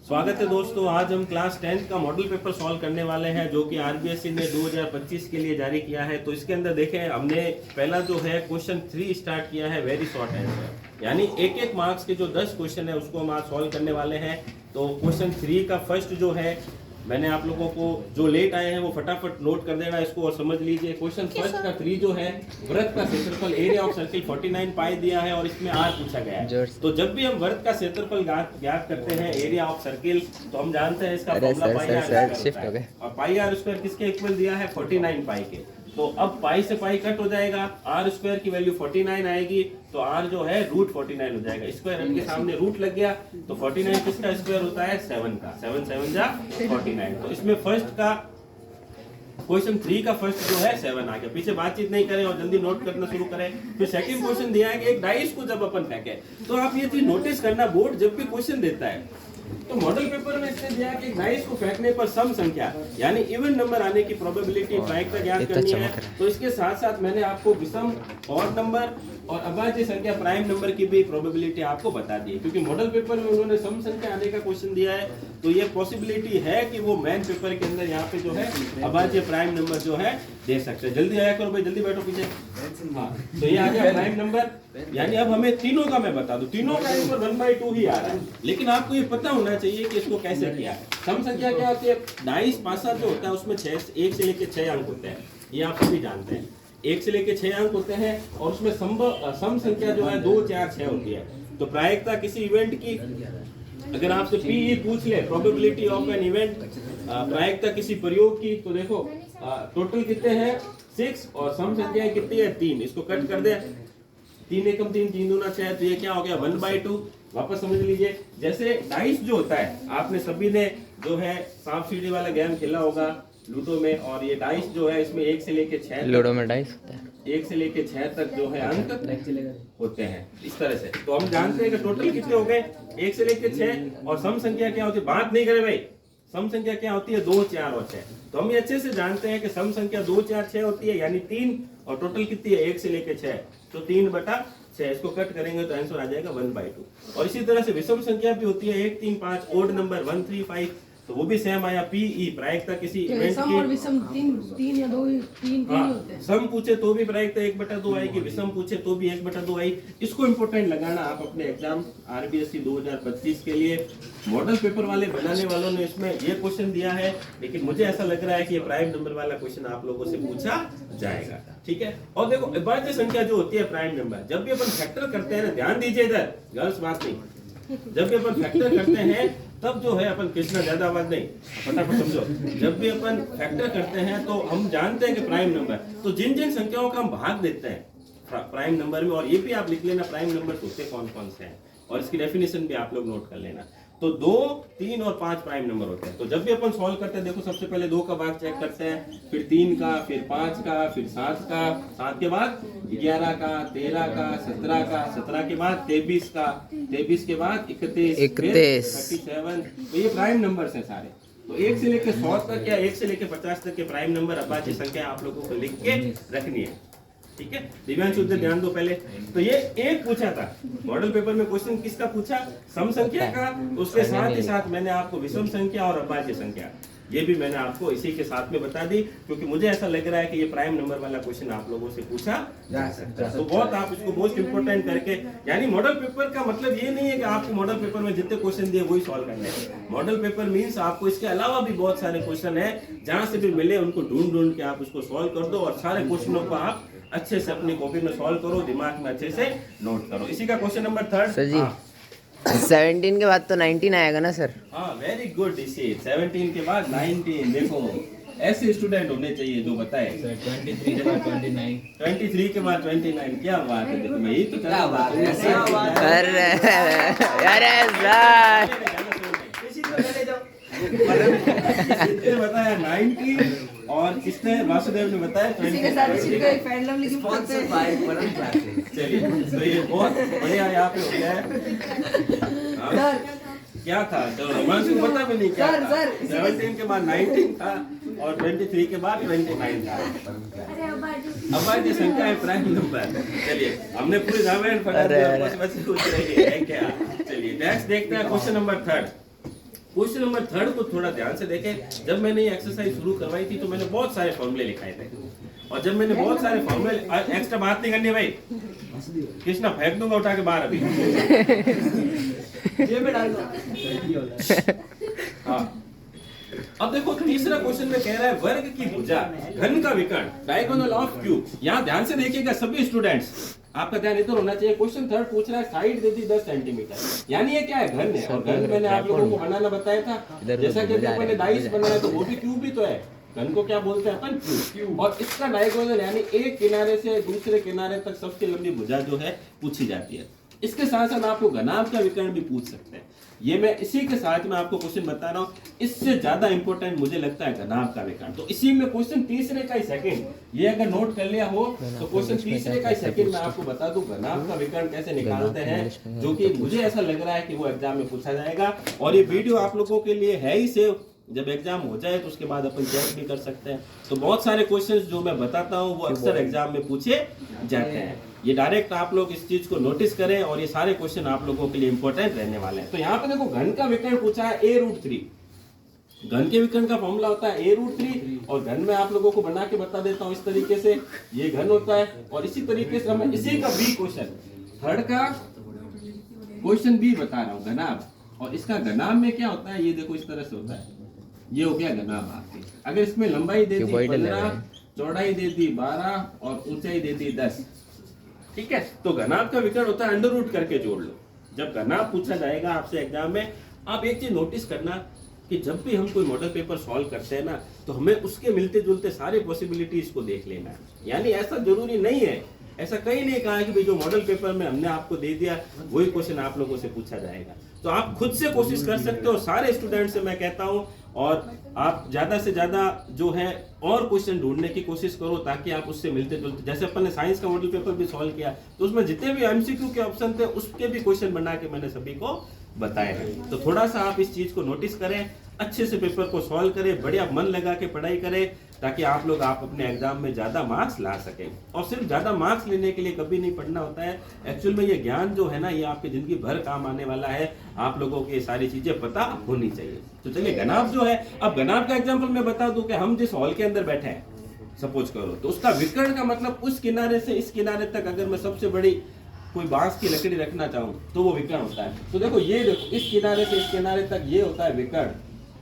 स्वागत है दोस्तों। आज हम क्लास 10th का मॉडल पेपर सॉल्व करने वाले हैं जो कि आरबीएसई ने 2025 के लिए जारी किया है। तो इसके अंदर देखें, हमने पहला जो है क्वेश्चन 3 स्टार्ट किया है, वेरी शॉर्ट आंसर, यानी एक एक मार्क्स के जो 10 क्वेश्चन है उसको हम आज सॉल्व करने वाले हैं। तो क्वेश्चन 3 का फर्स्ट जो है, मैंने आप लोगों को जो लेट आए हैं वो फटाफट नोट कर देना इसको और समझ लीजिए। क्वेश्चन फर्स्ट का 3 जो है, वृत्त का क्षेत्रफल एरिया ऑफ सर्किल 49 पाई दिया है और इसमें आर पूछा गया है। तो जब भी हम वृत्त का क्षेत्रफल ज्ञात करते हैं, एरिया ऑफ सर्किल, तो हम जानते हैं इसका फॉर्मूला पाई आर होता है। और पाई आर स्क्वायर किसके इक्वल दिया है? 49 पाई के। तो अब पाई से पाई कट हो जाएगा, आर स्क्वायर की वैल्यू 49 आएगी, तो आर जो है रूट 49 हो जाएगा। स्क्वायर के सामने रूट लग गया, तो 49 किसका स्क्वायर होता है? 7 का। 7 7 जा 49। तो इसमें फर्स्ट का क्वेश्चन 3 का फर्स्ट जो है 7 आ गया। पीछे बातचीत नहीं करें और जल्दी नोट करना शुरू करें। फिर सेकंड क्वेश्चन दिया है कि एक डाइस को जब अपन फेंके, तो आप ये चीज नोटिस करना, बोर्ड जब भी क्वेश्चन देता है तो मॉडल पेपर में इसने दिया कि डाइस को फेंकने पर सम संख्या यानी इवन नंबर आने की प्रोबेबिलिटी प्रायिकता ज्ञात करनी है। तो इसके साथ साथ मैंने आपको विषम ऑड नंबर और अभाज्य संख्या प्राइम नंबर की भी प्रोबेबिलिटी आपको बता दी है, क्योंकि मॉडल पेपर में उन्होंने सम संख्या आने का क्वेश्चन दिया है, तो ये पॉसिबिलिटी है कि वो मेन पेपर के अंदर यहाँ पे जो है अभाज्य प्राइम नंबर जो है दे सकते हैं। जल्दी आया करो भाई, जल्दी बैठो पीछे। हाँ, तो ये आ गया प्राइम नंबर, यानी अब हमें तीनों का मैं बता दूं, तीनों का आंसर 1/2 ही आ रहा है, लेकिन आपको ये पता होना चाहिए कि इसको कैसे किया है। सम संख्या क्या होती है? डाइस पासा जो होता है उसमें 1 से लेकर 6 अंक होते हैं, ये आप सभी जानते हैं। 1 से लेकर 6 अंक होते हैं और उसमें सम संख्या जो है 2 4 6 होती है। तो प्रायिकता किसी इवेंट की, अगर आपसे पीई पूछ ले, प्रोबेबिलिटी ऑफ एन इवेंट, प्रायिकता किसी प्रयोग की, तो देखो टोटल कितने हैं? 6 और सम संख्या कितनी है? 3। इसको कट कर दे, 3 एकम 3, 3 दूना 6, तो ये क्या हो गया? 1/2। वापस समझ लीजिए, जैसे डाइस जो होता है, आपने सभी ने जो है सांप सीढ़ी वाला गेम खेला होगा लूडो में, और ये डाइस जो है इसमें 1 से लेके 6 लूडो में डाइस होता है, 1 से लेके 6 तक जो है अंक होते हैं इस तरह से। तो हम जानते हैं कि टोटल कितने हो गए? 1 से लेके 6। और सम संख्या क्या होती है? बात नहीं करे भाई, सम संख्या क्या होती है? 2 4 और 6। तो हम ये अच्छे से जानते हैं कि सम संख्या 2 4 6 होती है, यानी 3, और टोटल कितनी है? 1 से लेके 6, तो 3/6। इसको कट करेंगे तो आंसर आ जाएगा 1/2। और इसी तरह से विषम संख्या भी होती है, 1 3 5, ओड नंबर 1 3 5, तो वो भी सेम आया। पीई प्रायिकता किसी इवेंट सम की, और विषम 3 या 2 3 होते हैं। सम पूछे तो भी प्रायिकता 1/2 आएगी, विषम पूछे तो भी 1/2 आई। इसको इंपोर्टेंट लगाना आप अपने एग्जाम आरबीएसई 2025 के लिए। मॉडल पेपर वाले बनाने वालों ने इसमें ये क्वेश्चन दिया है, लेकिन मुझे ऐसा लग रहा है कि ये प्राइम नंबर वाला क्वेश्चन आप लोगों से पूछा जाएगा, ठीक है। और देखो अभाज्य संख्या जो होती है प्राइम नंबर, जब भी अपन फैक्टर करते हैं ना, ध्यान दीजिए इधर, गर्ल्स बात नहीं, जब भी अपन फैक्टर करते हैं तब जो है अपन कृष्णा ज्यादा आवाज नहीं, फटाफट समझो, जब भी अपन फैक्टर करते हैं तो हम जानते हैं कि प्राइम नंबर, तो जिन जिन संख्याओं का हम भाग देते हैं प्राइम नंबर में, और ये भी आप लिख लेना प्राइम नंबर होते कौन कौन से हैं, और इसकी डेफिनेशन भी आप लोग नोट कर लेना। तो 2 3 और 5 प्राइम नंबर होते हैं। तो जब भी अपन सॉल्व करते हैं, देखो सबसे पहले 2 का भाग चेक करते हैं, फिर 3 का, फिर 5 का, फिर 7 का, 7 के बाद 11 का, 13 का, 17 का, 17 के बाद 23 का, 23 के बाद 31, 37। तो ये प्राइम नंबर है सारे। तो 1 से लेकर 100 तक या 1 से लेकर 50 तक के प्राइम नंबर अभाज्य संख्या आप लोगों को लिख के रखनी है, ठीक है। दिव्यांशु उधर ध्यान दो पहले। तो ये एक पूछा था मॉडल पेपर में, क्वेश्चन किसका पूछा? सम संख्या का। उसके साथ ही साथ मैंने आपको विषम संख्या और अभाज्य संख्या, ये भी मैंने आपको इसी के साथ में बता दी, क्योंकि मुझे ऐसा लग रहा है कि ये प्राइम नंबर वाला क्वेश्चन आप लोगों से पूछा जा सकता है। तो बहुत आप इसको मोस्ट इंपोर्टेंट करके, यानी मॉडल पेपर का मतलब ये नहीं है कि आपको मॉडल पेपर में जितने क्वेश्चन दिए वही सॉल्व करने हैं। मॉडल पेपर मीन्स आपको इसके अलावा भी बहुत सारे क्वेश्चन है, जहां से भी मिले उनको ढूंढ के आप उसको सॉल्व कर दो, और सारे क्वेश्चनों को आप अच्छे से अपनी कॉपी में सॉल्व करो, दिमाग में अच्छे से नोट करो। इसी का क्वेश्चन नंबर 3 सर जी। 17 के बाद तो 19 आएगा ना सर? हाँ, वेरी गुड। इसी 17 के बाद 19। देखो ऐसे स्टूडेंट होने चाहिए जो बताए। 23 के बाद 29, 23 के बाद 29, क्या बात है। देखो मैं यही तो क्या बात है। अरे सर, इसी को ले जाओ। किसने बताया 19 और किसने? वासुदेव ने बताया 20। फैंडम लिखी स्पॉन्सर्ड बाय परम क्लासेस। चलिए, तो ये बहुत बढ़िया यहाँ पे हो गया है। क्या था? चलो हिमांशु को पता भी नहीं क्या था। 17 के बाद 19 था और 23 के बाद 29 था। अभाज्य संख्या है प्राइम नंबर। चलिए, हमने पूरी रामायण पढ़ा दी, बच्चे पूछ रहे हैं क्या? चलिए नेक्स्ट देखते हैं क्वेश्चन नंबर 3। क्वेश्चन नंबर 3 को थोड़ा ध्यान से देखें। जब मैंने ये एक्सरसाइज शुरू करवाई थी तो मैंने बहुत सारे फॉर्मूले लिखाए थे, और जब मैंने बहुत सारे फॉर्मूले, एक्स्ट्रा बात नहीं करनी भाई, कृष्णा फेंक दूंगा उठा के बाहर अभी। जेब में डाल दो। हाँ, अब देखो तीसरा क्वेश्चन में कह रहा है वर्ग की भुजा, घन का विकर्ण, डायगोनल ऑफ क्यूब। यहाँ ध्यान से देखिएगा सभी स्टूडेंट्स, आपका ध्यान इधर होना चाहिए। क्वेश्चन 3 पूछ रहा है साइड दे दी 10 सेंटीमीटर, यानी ये क्या है, घन है। और घन मैंने आप लोगों को बनाना बताया था, जैसा कि अपन ने डाइस बनाया तो वो भी क्यूब ही तो है। घन को क्या बोलते हैं अपन, क्यूब। और इसका डायगोनल यानी एक किनारे से दूसरे किनारे तक सबसे लंबी भुजा जो है पूछी जाती है। इसके साथ साथ आपको घनाभ का विकर्ण भी पूछ सकते हैं। ये मैं इसी के साथ में आपको क्वेश्चन बता रहा हूँ, इससे ज्यादा इंपॉर्टेंट मुझे लगता है घनाभ का विकर्ण। तो इसी में क्वेश्चन तीसरे का ही सेकंड, ये अगर नोट कर लिया हो तो क्वेश्चन तीसरे का ही सेकंड मैं आपको बता दूं घनाभ का विकर्ण कैसे निकालते हैं, जो कि मुझे ऐसा लग रहा है कि वो एग्जाम में पूछा जाएगा। और ये वीडियो आप लोगों के लिए है ही सेव, जब एग्जाम हो जाए तो उसके बाद अपन चेक भी कर सकते हैं। तो बहुत सारे क्वेश्चंस जो मैं बताता हूँ वो अक्सर एग्जाम में पूछे जाते हैं। ये डायरेक्ट आप लोग इस चीज को नोटिस करें, और ये सारे क्वेश्चन आप लोगों के लिए इंपॉर्टेंट रहने वाले हैं। तो यहाँ पे देखो घन का विकर्ण पूछा है a√3। घन के विकर्ण का फॉर्मूला होता है a√3, और घन में आप लोगों को बना के बता देता हूँ इस तरीके से, ये घन होता है। और इसी तरीके से मैं इसी का बी क्वेश्चन, थर्ड का क्वेश्चन बी बता रहा हूँ, घनाभ। और इसका घनाभ में क्या होता है, ये देखो इस तरह से होता है, ये हो गया घनाभ आपकी। अगर इसमें लंबाई दे दी 15, चौड़ाई दे दी 12 और ऊंचाई दे दी 10, ठीक है। तो घनाभ का विकर्ण होता है अंडर रूट करके जोड़ लो। जब घनाभ पूछा जाएगा आपसे एग्जाम में, आप एक चीज नोटिस करना कि जब भी हम कोई मॉडल पेपर सॉल्व करते हैं ना, तो हमें उसके मिलते जुलते सारे पॉसिबिलिटीज को देख लेना है। यानी ऐसा जरूरी नहीं है, ऐसा कहीं नहीं कहा है कि भाई जो मॉडल पेपर में हमने आपको दे दिया वही क्वेश्चन आप लोगों से पूछा जाएगा। तो आप खुद से कोशिश कर सकते हो, सारे स्टूडेंट से मैं कहता हूँ, और आप ज्यादा से ज्यादा जो है और क्वेश्चन ढूंढने की कोशिश करो, ताकि आप उससे मिलते जुलते, जैसे अपन ने साइंस का मॉडल पेपर भी सॉल्व किया तो उसमें जितने भी एमसीक्यू के ऑप्शन थे उसके भी क्वेश्चन बना के मैंने सभी को बताए हैं। तो थोड़ा सा आप इस चीज को नोटिस करें, अच्छे से पेपर को सॉल्व करें, बढ़िया मन लगा के पढ़ाई करें, ताकि आप लोग अपने एग्जाम में ज्यादा मार्क्स ला सकें। और सिर्फ ज्यादा मार्क्स लेने के लिए कभी नहीं पढ़ना होता है, एक्चुअल में ये ज्ञान जो है ना, ये आपकी जिंदगी भर काम आने वाला है। आप लोगों को ये सारी चीजें पता होनी चाहिए। तो चलिए घनाभ जो है, अब घनाभ का एग्जाम्पल मैं बता दूं कि हम जिस हॉल के अंदर बैठे हैं सपोज करो, तो उसका विकर्ण का मतलब उस किनारे से इस किनारे तक अगर मैं सबसे बड़ी कोई बांस की लकड़ी रखना चाहूं तो वो विकर्ण होता है। तो देखो ये देखो, इस किनारे से इस किनारे तक ये होता है विकर्ण,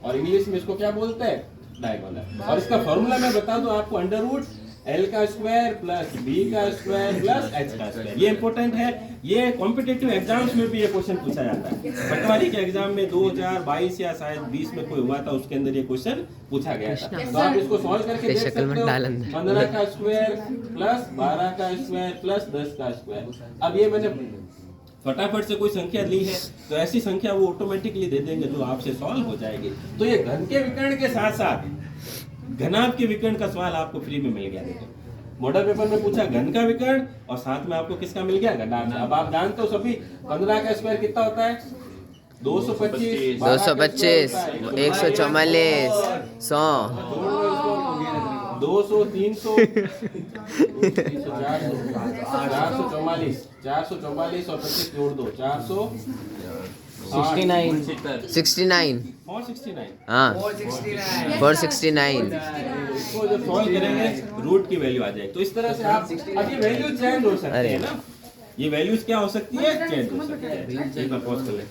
और इंग्लिश में इसको क्या बोलते हैं, डायगोनल। और इसका फॉर्मूला मैं बता दूं आपको, अंडर रूट L का स्क्वायर प्लस B का स्क्वायर प्लस H का स्क्वायर। ये इंपॉर्टेंट है, ये कॉम्पिटिटिव एग्जाम्स में भी ये क्वेश्चन पूछा जाता है। पटवारी के एग्जाम में 2022 या शायद 20 में कोई हुआ था, उसके अंदर ये क्वेश्चन पूछा गया था। तो आप इसको सॉल्व करके देख सकते हो, 15 का स्क्वायर प्लस 12 का स्क्वायर प्लस 10 का स्क्वायर। अब ये मैंने फटाफट से कोई संख्या ली है, तो ऐसी संख्या वो ऑटोमेटिकली दे देंगे जो आपसे सॉल्व हो जाएगी। तो ये घन के विकर्ण के साथ साथ घनाभ के विकर्ण का सवाल आपको फ्री में मिल गया। देखो मॉडल पेपर में पूछा घन का विकर्ण, और साथ में आपको किसका मिल गया, घनाभ। अब आप जानते हो सभी 15 का स्क्वायर कितना होता है, 225, 225, 144, 100, 200, 300, 444, 444 और 25 जोड़ दो, 69, 469। हाँ 469। इसको जब सॉल्व करेंगे रूट की वैल्यू आ जाएगी। तो इस तरह से आप, अब ये वैल्यू चेंज हो सकती है ना, ये वैल्यूज क्या हो सकती है, चेंज हो सकती है। एक बार पॉज कर ले।